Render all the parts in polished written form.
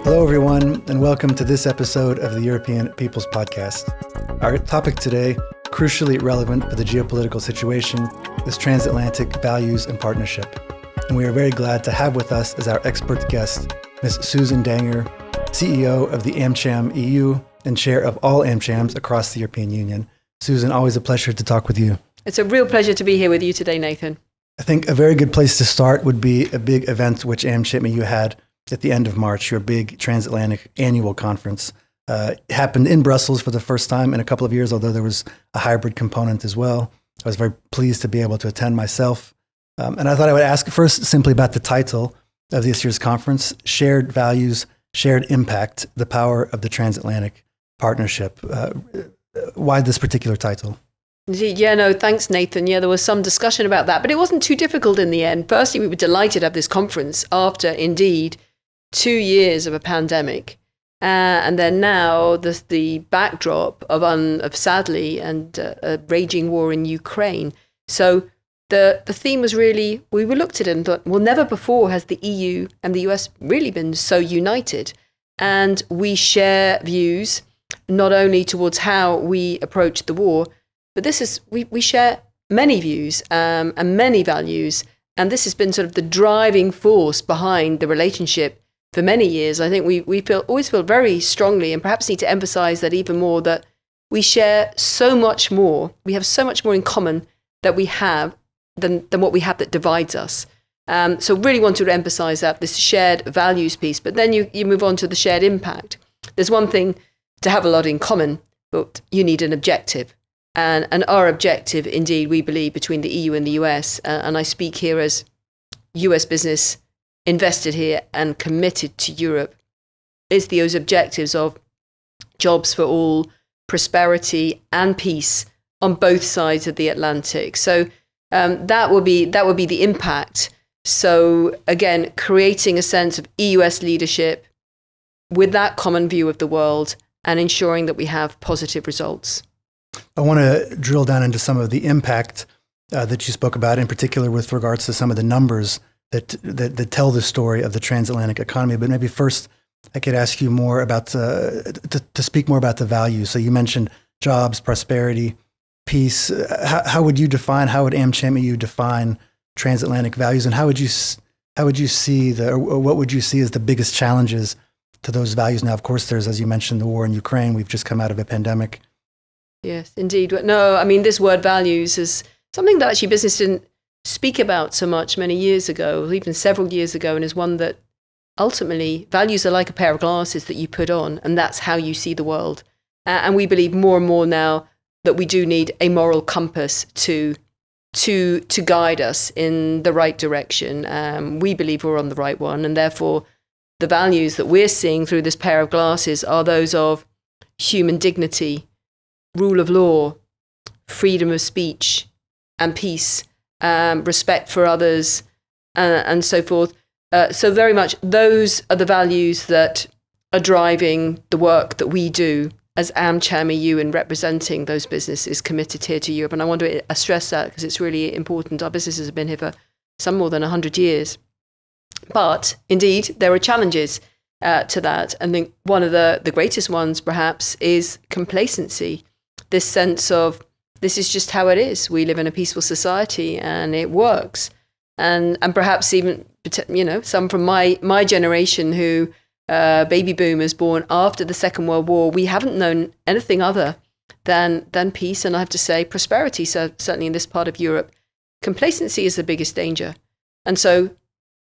Hello, everyone, and welcome to this episode of the European People's Podcast. Our topic today, crucially relevant for the geopolitical situation, is transatlantic values and partnership. And we are very glad to have with us as our expert guest, Ms. Susan Danger, CEO of the AmCham EU and chair of all AmChams across the European Union. Susan, always a pleasure to talk with you. It's a real pleasure to be here with you today, Nathan. I think a very good place to start would be a big event which AmCham EU had at the end of March, your big Transatlantic annual conference. It happened in Brussels for the first time in a couple of years, although there was a hybrid component as well. I was very pleased to be able to attend myself. And I thought I would ask first simply about the title of this year's conference, Shared Values, Shared Impact, the Power of the Transatlantic Partnership. Why this particular title? Yeah, no, thanks, Nathan. Yeah, there was some discussion about that, but it wasn't too difficult in the end. Firstly, we were delighted to have this conference after, indeed, 2 years of a pandemic. And then now the backdrop of sadly, a raging war in Ukraine. So the theme was really, we looked at it and thought, well, never before has the EU and the US really been so united. And we share views, not only towards how we approach the war, but we share many views and many values. And this has been sort of the driving force behind the relationship for many years. I think we always feel very strongly, and perhaps need to emphasize that even more, that we share so much more. We have so much more in common that we have than what we have that divides us. So really wanted to emphasize that, this shared values piece. But then you move on to the shared impact. There's one thing to have a lot in common, but you need an objective. And our objective, indeed, we believe, between the EU and the US, and I speak here as US business invested here and committed to Europe, is those objectives of jobs for all, prosperity and peace on both sides of the Atlantic. So that will be the impact. So again, creating a sense of EUS leadership with that common view of the world and ensuring that we have positive results. I want to drill down into some of the impact that you spoke about, in particular with regards to some of the numbers that tell the story of the transatlantic economy. But maybe first, I could ask you more about to speak more about the values. So you mentioned jobs, prosperity, peace. How would AmCham EU define transatlantic values, and what would you see as the biggest challenges to those values? Now, of course, there's, as you mentioned, the war in Ukraine. We've just come out of a pandemic. Yes, indeed. No, I mean, this word values is something that actually business didn't speak about so much many years ago, even several years ago, and is one that ultimately, values are like a pair of glasses that you put on, and that's how you see the world. And we believe more and more now that we do need a moral compass to guide us in the right direction. We believe we're on the right one, and therefore the values that we're seeing through this pair of glasses are those of human dignity, rule of law, freedom of speech and peace, respect for others, and so forth. So very much those are the values that are driving the work that we do as AmCham EU in representing those businesses committed here to Europe. And I want to stress that because it's really important. Our businesses have been here for some more than 100 years. But indeed, there are challenges to that. And I think one of the greatest ones perhaps is complacency. This sense of, this is just how it is. We live in a peaceful society and it works. And perhaps even, some from my generation who, baby boomers born after the Second World War, we haven't known anything other than peace. And I have to say prosperity, so certainly in this part of Europe. Complacency is the biggest danger. And so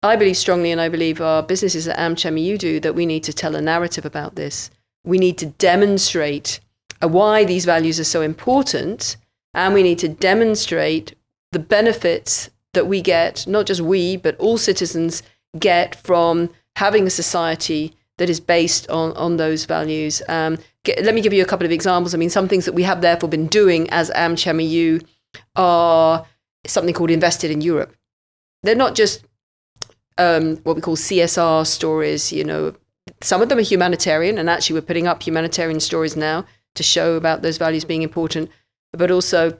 I believe strongly, and I believe our businesses at AmCham EU do, that we need to tell a narrative about this. We need to demonstrate why these values are so important, and we need to demonstrate the benefits that we get, not just we, but all citizens get from having a society that is based on those values. Let me give you a couple of examples. I mean, some things that we have therefore been doing as AmCham EU are something called Invested in Europe. They're not just what we call CSR stories. Some of them are humanitarian, and actually we're putting up humanitarian stories now to show about those values being important, but also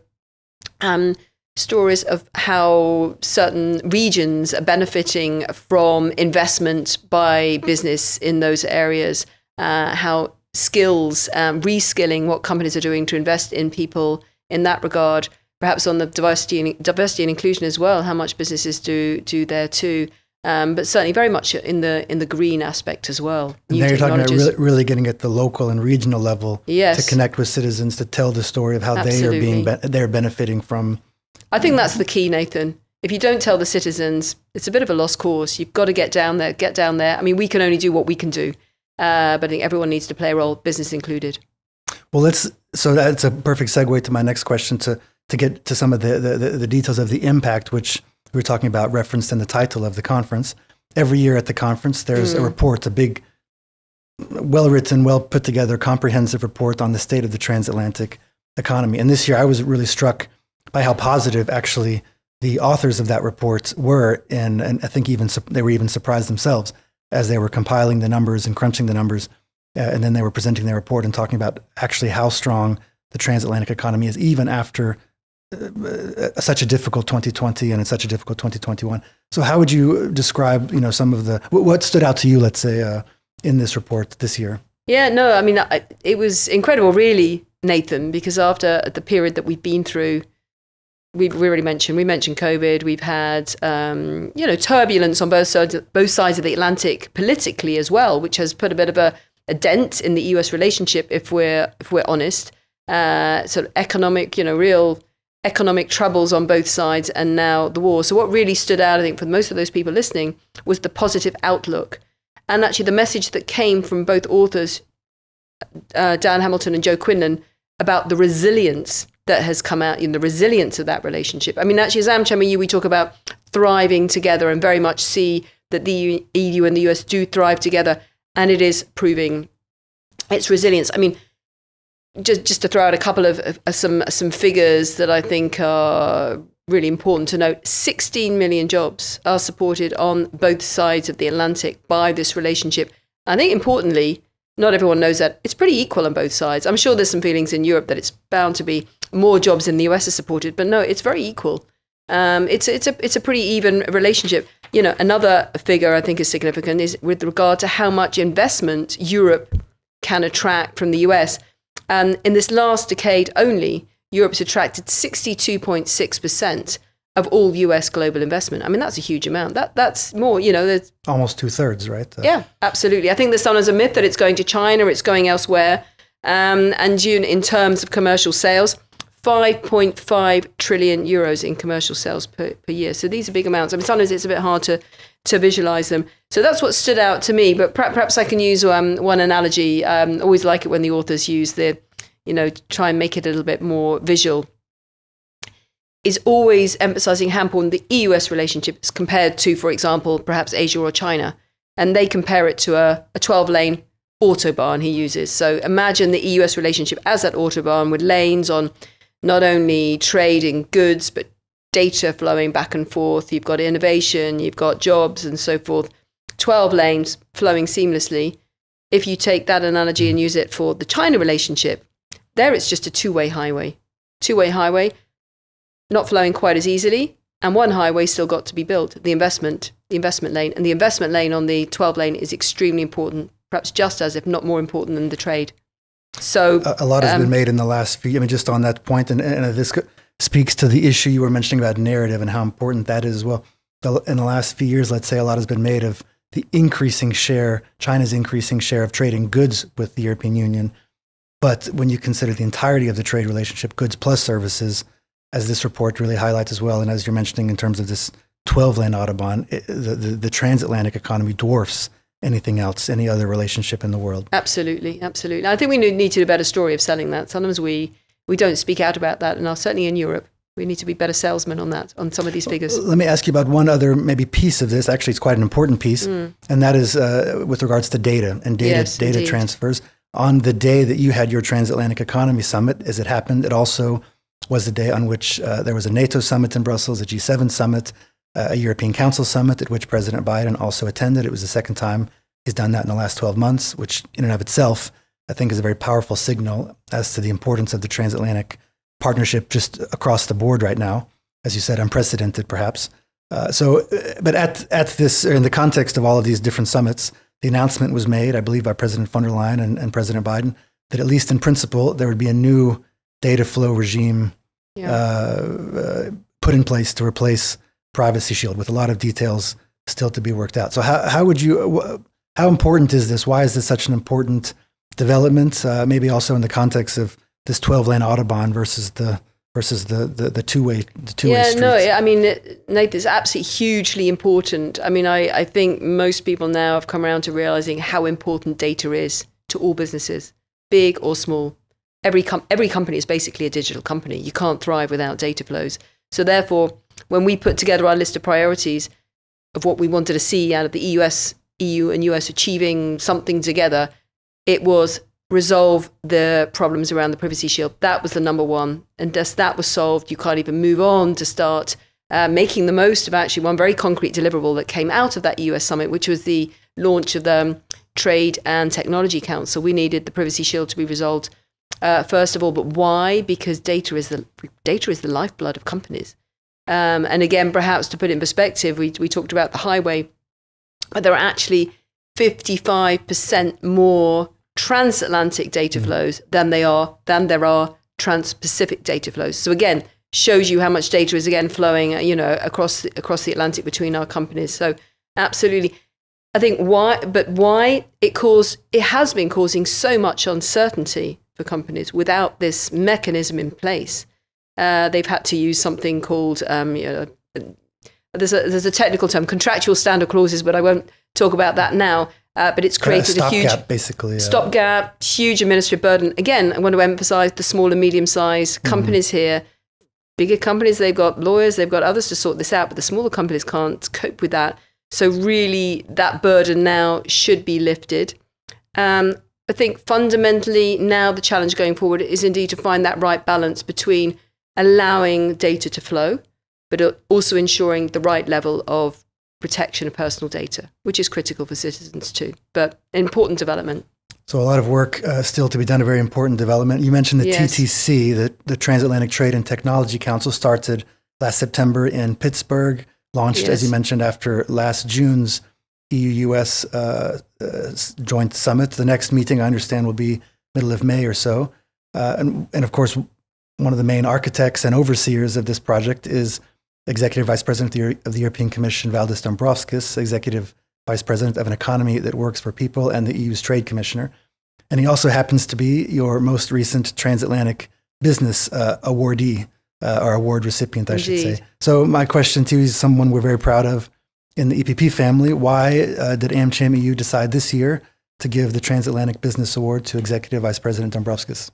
stories of how certain regions are benefiting from investment by business in those areas, how skills, reskilling, what companies are doing to invest in people in that regard, perhaps on the diversity and inclusion as well, how much businesses do there too. But certainly very much in the green aspect as well. And now you're talking about really getting at the local and regional level to connect with citizens, to tell the story of how they're benefiting from. I think that's the key, Nathan. If you don't tell the citizens, it's a bit of a lost cause. You've got to get down there. I mean, we can only do what we can do. But I think everyone needs to play a role, business included. Well, so that's a perfect segue to my next question, to get to some of the details of the impact, which we were talking about, referenced in the title of the conference. Every year at the conference, there's a report, a big, well-written, well-put-together, comprehensive report on the state of the transatlantic economy. And this year, I was really struck by how positive, actually, the authors of that report were, and I think they were even surprised themselves as they were compiling the numbers and crunching the numbers, and then they were presenting their report and talking about actually how strong the transatlantic economy is, even after such a difficult 2020 and such a difficult 2021. So how would you describe, some of what stood out to you, let's say, in this report this year? Yeah, no, I mean, it was incredible, really, Nathan, because after the period that we've been through, we mentioned COVID. We've had, turbulence on both sides of the Atlantic politically as well, which has put a bit of a dent in the US relationship, if we're honest. Sort of economic, real economic troubles on both sides, and now the war. So what really stood out, I think, for most of those people listening, was the positive outlook. And actually the message that came from both authors, Dan Hamilton and Joe Quinlan, about the resilience that has come out in the resilience of that relationship. I mean, actually, as AmCham EU, we talk about thriving together and very much see that the EU and the US do thrive together, and it is proving its resilience. I mean, just to throw out a couple of some figures that I think are really important to note. 16 million jobs are supported on both sides of the Atlantic by this relationship. I think importantly, not everyone knows that it's pretty equal on both sides. I'm sure there's some feelings in Europe that it's bound to be more jobs in the US are supported, but no, it's very equal. It's a pretty even relationship. Another figure I think is significant is with regard to how much investment Europe can attract from the US. And in this last decade only, Europe's attracted 62.6% of all US global investment. I mean, that's a huge amount. That's more, there's almost 2/3, right? Yeah, absolutely. I think there's sometimes a myth that it's going to China, it's going elsewhere. And in terms of commercial sales, 5.5 trillion euros in commercial sales per year. So these are big amounts. I mean, sometimes it's a bit hard to visualize them. So that's what stood out to me. But perhaps I can use one analogy. I always like it when the authors use try and make it a little bit more visual. Is always emphasizing how important the EU-US relationship is compared to, for example, perhaps Asia or China. And they compare it to a 12-lane autobahn he uses. So imagine the EU-US relationship as that autobahn with lanes on not only trade in goods, but data flowing back and forth. You've got innovation, you've got jobs and so forth. 12 lanes flowing seamlessly. If you take that analogy and use it for the China relationship, there it's just a two-way highway. Two-way highway, not flowing quite as easily, and one highway still got to be built, the investment lane. And the investment lane on the 12 lane is extremely important, perhaps just as, if not more important than the trade. So a lot has been made in the last few, just on that point, and this speaks to the issue you were mentioning about narrative and how important that is as well. In the last few years, let's say, a lot has been made of the increasing share, China's increasing share of trading goods with the European Union. But when you consider the entirety of the trade relationship, goods plus services, as this report really highlights as well, and as you're mentioning in terms of this 12-lane autobahn, the transatlantic economy dwarfs anything else, any other relationship in the world. Absolutely, absolutely. I think we need to do a better story of selling that. Sometimes we don't speak out about that, and certainly in Europe, we need to be better salesmen on that, on some of these figures. Let me ask you about one other maybe piece of this. Actually, it's quite an important piece, and that is with regards to data and data transfers. On the day that you had your Transatlantic Economy Summit, as it happened, it also was the day on which there was a NATO summit in Brussels, a G7 summit, a European Council summit at which President Biden also attended. It was the second time he's done that in the last 12 months, which in and of itself, I think is a very powerful signal as to the importance of the transatlantic partnership just across the board right now. as you said, unprecedented, perhaps. But at this, in the context of all of these different summits, the announcement was made, I believe, by President von der Leyen and President Biden, that at least in principle, there would be a new data flow regime put in place to replace Privacy Shield, with a lot of details still to be worked out. So how important is this? Why is this such an important development? Maybe also in the context of this 12-lane Autobahn versus the two-way streets. No, I mean, Nathan, it's absolutely hugely important. I mean, I think most people now have come around to realizing how important data is to all businesses, big or small. Every company is basically a digital company. You can't thrive without data flows. So therefore, when we put together our list of priorities of what we wanted to see out of the EU and US achieving something together, it was resolve the problems around the Privacy Shield. That was the number one. And as that was solved, you can't even move on to start making the most of actually one very concrete deliverable that came out of that US summit, which was the launch of the Trade and Technology Council. We needed the Privacy Shield to be resolved first of all. But why? Because data is the lifeblood of companies. And again, perhaps to put it in perspective, we talked about the highway, but there are actually 55% more transatlantic data flows than there are trans-Pacific data flows. So again, shows you how much data is again flowing, across the Atlantic between our companies. So absolutely, I think why it has been causing so much uncertainty for companies without this mechanism in place. They've had to use something called there's a technical term, contractual standard clauses, but I won't talk about that now. But it's created a huge stopgap, huge administrative burden. Again, I want to emphasize the small and medium-sized companies here. Bigger companies, they've got lawyers, they've got others to sort this out, but the smaller companies can't cope with that. So really, that burden now should be lifted. I think fundamentally now the challenge going forward is indeed to find that right balance between allowing data to flow, but also ensuring the right level of protection of personal data, which is critical for citizens too, but important development. So a lot of work still to be done, a very important development. You mentioned the TTC, the Transatlantic Trade and Technology Council, started last September in Pittsburgh, launched, as you mentioned, after last June's EU-US joint summit. The next meeting, I understand, will be middle of May or so. And of course, one of the main architects and overseers of this project is Executive Vice President of the European Commission, Valdis Dombrovskis, Executive Vice President of an Economy that Works for People, and the EU's Trade Commissioner. And he also happens to be your most recent Transatlantic Business awardee, or award recipient, I should say. So my question to you is someone we're very proud of in the EPP family. Why did AmCham EU decide this year to give the Transatlantic Business Award to Executive Vice President Dombrovskis?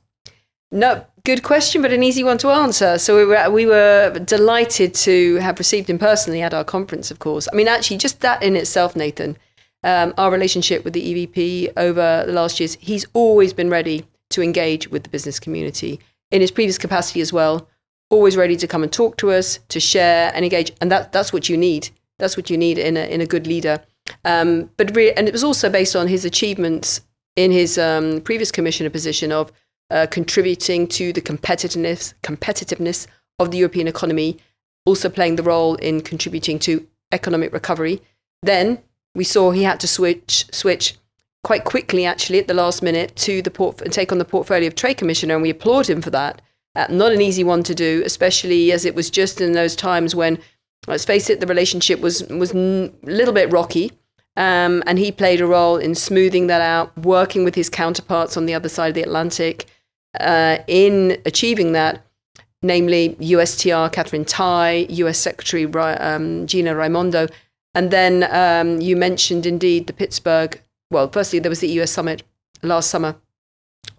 No, good question, but an easy one to answer. So we were delighted to have received him personally at our conference, of course. I mean, actually, just that in itself, Nathan, our relationship with the EVP over the last years, he's always been ready to engage with the business community in his previous capacity as well, always ready to come and talk to us, to share and engage. And that's what you need. That's what you need in a good leader. And it was also based on his achievements in his previous commissioner position of contributing to the competitiveness of the European economy, also playing the role in contributing to economic recovery. Then we saw he had to switch quite quickly, actually, at the last minute to take on the portfolio of Trade Commissioner, and we applaud him for that. Not an easy one to do, especially as it was just in those times when, let's face it, the relationship was a little bit rocky. And he played a role in smoothing that out, working with his counterparts on the other side of the Atlantic, in achieving that, namely USTR Catherine Tai, US Secretary Gina Raimondo, and then you mentioned indeed the Pittsburgh. Well, firstly there was the US summit last summer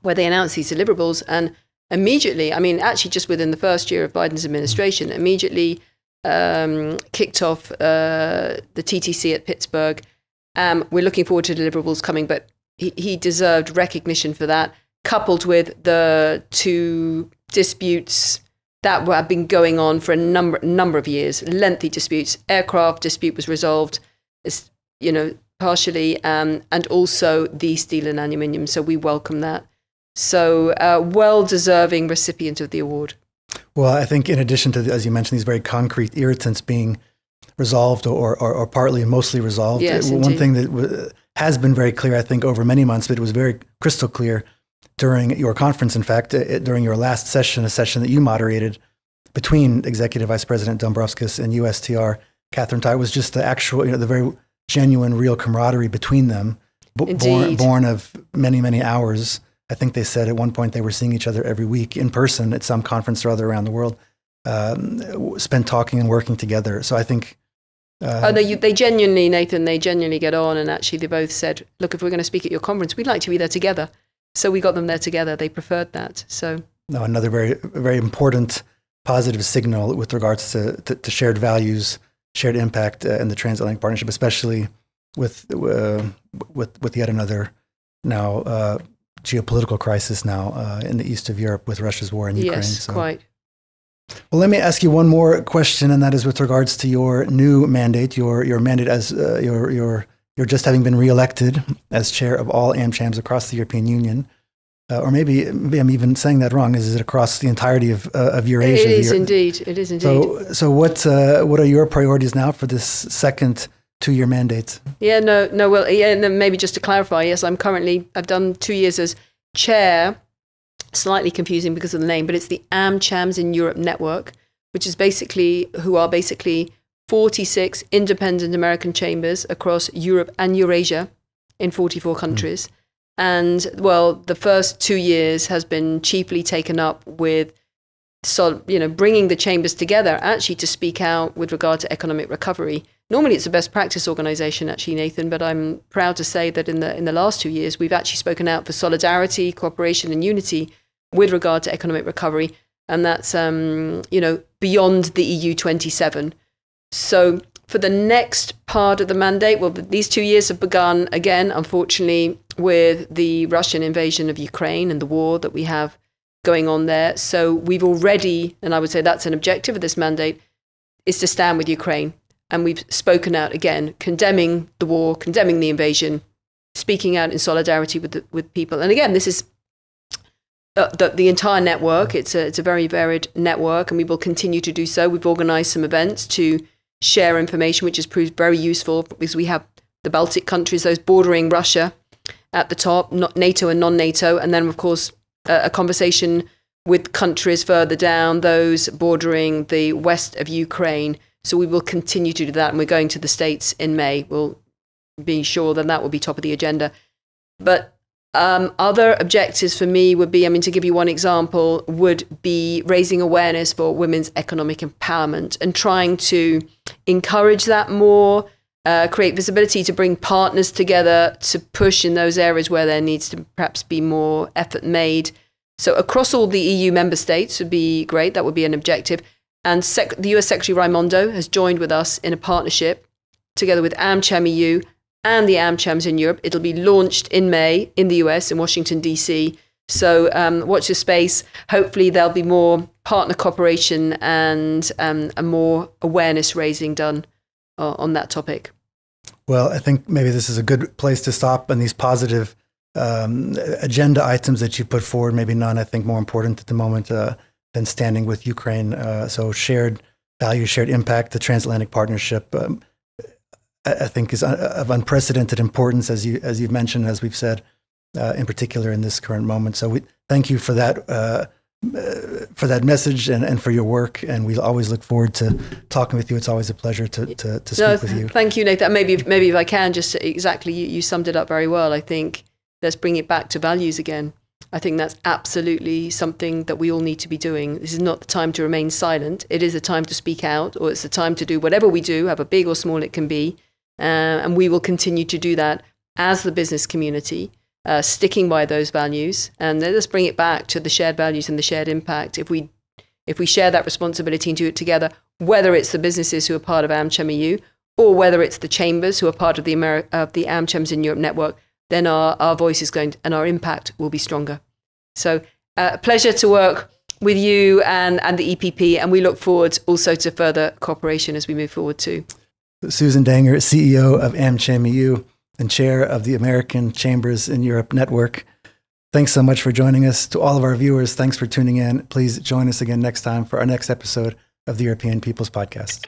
where they announced these deliverables, and immediately, I mean, actually just within the first year of Biden's administration, immediately kicked off the TTC at Pittsburgh. We're looking forward to deliverables coming, but he deserved recognition for that, coupled with the two disputes that have been going on for a number of years, lengthy disputes. Aircraft dispute was resolved, partially, and also the steel and aluminium. So we welcome that. So well-deserving recipient of the award. Well, I think in addition to, as you mentioned, these very concrete irritants being resolved or partly and mostly resolved, yes, one thing that has been very clear, I think, over many months, but it was very crystal clear during your conference, in fact, during your last session, a session that you moderated between Executive Vice President Dombrovskis and USTR Catherine Tai, was just the actual, the very genuine, real camaraderie between them, born of many, many hours. I think they said at one point they were seeing each other every week in person at some conference or other around the world, spent talking and working together. So I think... they genuinely, Nathan, they genuinely get on. And actually they both said, look, if we're going to speak at your conference, we'd like to be there together. So we got them there together. They preferred that. So no, another very, very important positive signal with regards to shared values, shared impact in the transatlantic partnership, especially with yet another now geopolitical crisis now in the east of Europe with Russia's war in Ukraine. Yes, so. Quite. Well, let me ask you one more question, and that is with regards to your new mandate, your mandate as you're just having been reelected as chair of all AmChams across the European Union. Or maybe I'm even saying that wrong. Is it across the entirety of Eurasia? It is indeed. It is indeed. So what are your priorities now for this second 2-year mandate? Yeah, no. Well, yeah, and then maybe just to clarify, yes, I've done 2 years as chair. Slightly confusing because of the name, but it's the AmChams in Europe network, which is basically 46 independent American chambers across Europe and Eurasia in 44 countries. And well, the first 2 years has been chiefly taken up with bringing the chambers together actually to speak out with regard to economic recovery. Normally it's a best practice organization, actually, Nathan, but I'm proud to say that in the last 2 years, we've actually spoken out for solidarity, cooperation and unity with regard to economic recovery. And that's, beyond the EU 27. So for the next part of the mandate, well, these 2 years have begun again, unfortunately, with the Russian invasion of Ukraine and the war that we have going on there. So we've already, and I would say that's an objective of this mandate, is to stand with Ukraine. And we've spoken out again, condemning the war, condemning the invasion, speaking out in solidarity with people. And again, this is the entire network. It's a very varied network, and we will continue to do so. We've organized some events to share information, which has proved very useful because we have the Baltic countries, those bordering Russia at the top, not NATO and non-NATO, and then, of course, a conversation with countries further down, those bordering the west of Ukraine. So we will continue to do that, and we're going to the States in May. We'll be sure that will be top of the agenda. But other objectives for me would be, to give you one example, would be raising awareness for women's economic empowerment and trying to encourage that more, create visibility to bring partners together to push in those areas where there needs to perhaps be more effort made. So across all the EU member states would be great. That would be an objective. And the US Secretary Raimondo has joined with us in a partnership together with AmCham EU and the AmChams in Europe. It'll be launched in May in the US, in Washington, D.C. So watch your space. Hopefully there'll be more partner cooperation and a more awareness raising done on that topic. Well, I think maybe this is a good place to stop on these positive agenda items that you put forward. Maybe none, I think, more important at the moment than standing with Ukraine. So shared value, shared impact, the transatlantic partnership, I think is of unprecedented importance, as you've mentioned, as we've said, in particular in this current moment. So we thank you for that message and for your work. And we always look forward to talking with you. It's always a pleasure to speak with you. Thank you, Nathan. Maybe if I can just exactly, you summed it up very well. I think let's bring it back to values again. I think that's absolutely something that we all need to be doing. This is not the time to remain silent. It is a time to speak out, or it's a time to do whatever we do, however big or small it can be. And we will continue to do that as the business community, sticking by those values. And let's bring it back to the shared values and the shared impact. If we share that responsibility and do it together, whether it's the businesses who are part of AmCham EU or whether it's the chambers who are part of the AmChams in Europe network, then our voice is going to, and our impact will be stronger. So a pleasure to work with you and the EPP, and we look forward also to further cooperation as we move forward too. Susan Danger, CEO of AmCham EU and chair of the American Chambers in Europe Network. Thanks so much for joining us. To all of our viewers, thanks for tuning in. Please join us again next time for our next episode of the European People's Podcast.